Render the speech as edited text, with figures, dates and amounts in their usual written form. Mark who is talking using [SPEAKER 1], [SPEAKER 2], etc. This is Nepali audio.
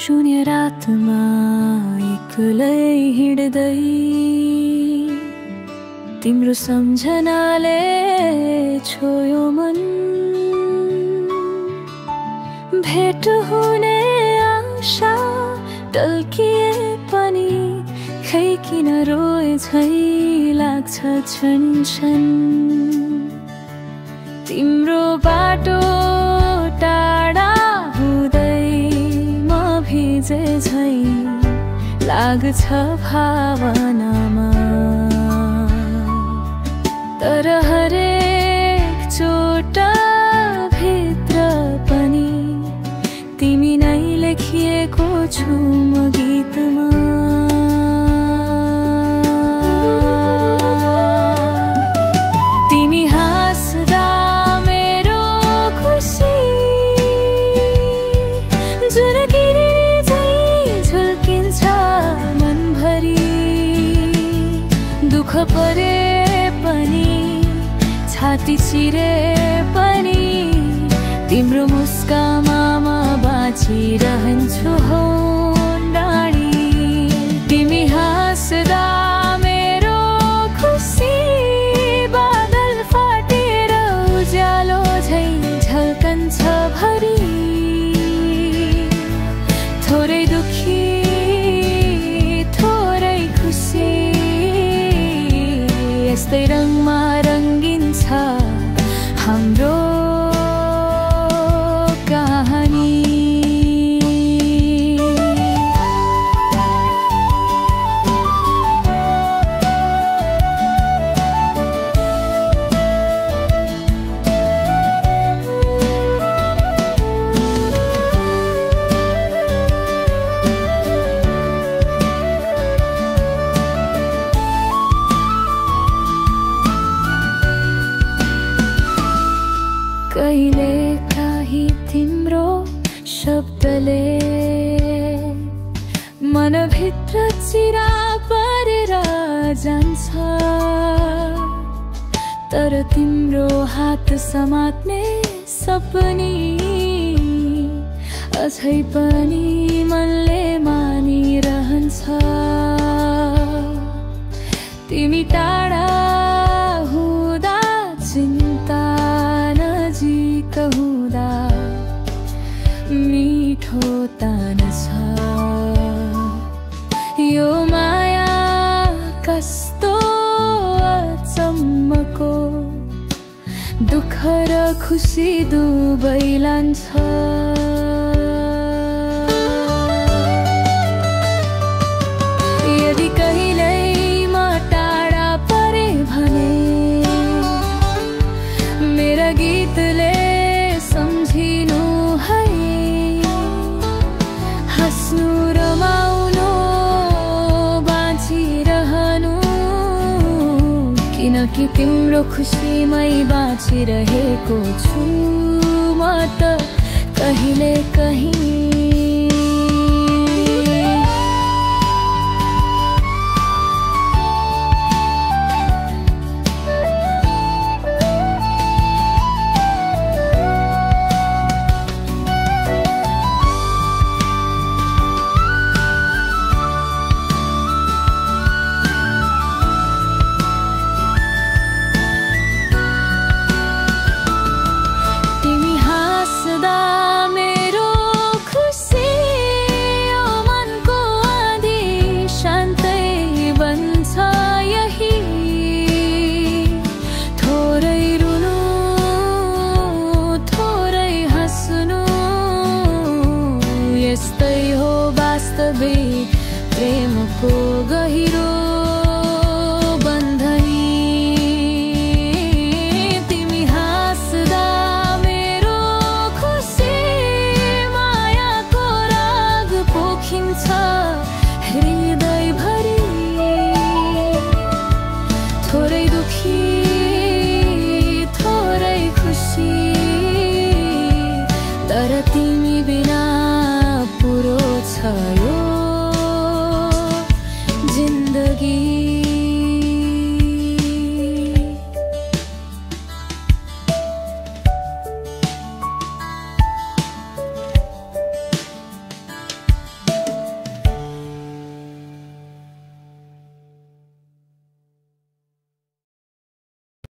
[SPEAKER 1] शून्य रातमा एक्लै हिँड्दै तिम्रो सम्झनाले छोयो मन। भेट हुने आशा टल्किए पनि खै किन रोए झै लाग्छ छनछन। तिम्रो बाटो टाढा हुँदै म भिजे झै लाग्छ भावनामा। तर हरेक चोट भित्र पनि तिमी नै लेखिएको छु म गीतमा। तिमी हाँस्दा मेरो खुसी जुनगिरी झै झुल्किन्छ मनभरि। दुःख परे पनि छाती चिरे पनि तिम्रो मुस्कानमा म बाँचिरहन्छु हो डाँडी। तिमी हाँस्दा मेरो खुसी बादल फाटेर उज्यालो झै झल्कन्छ भरि। थोरै दुखी थोरै खुसी यस्तै रङमा रङ्गिन्छ हाम्रो कहानी। कहिले काहीँ तिम्रो शब्दले मनभित्र चिरा परेर जान्छ। तर तिम्रो हात समात्ने सपनी अझै पनि मनले मानिरहन्छ। तिमी टाढा हुँदा चिन्ता नजिक हुँदा मिठो तान छ। यो माया कस्तो अचम्मको दुःख र खुसी दुवै लान्छ। यदि कहिल्यै म टाढा परे भने मेरा गीतले सम्झिनु है। हाँस्नु रमाउनु बाँचिरहनु किनकि तिम्रो खुसीमै बाँचिरहेको छु म त कहिले कहीँ। यस्तै हो वास्तविक प्रेमको गहिरो बन्धनी। तिमी हाँस्दा मेरो खुसी मायाको राग पोखिन्छ हृदयभरि। थोरै दुखी थोरै खुसी तर तिमी बिना पुरो छ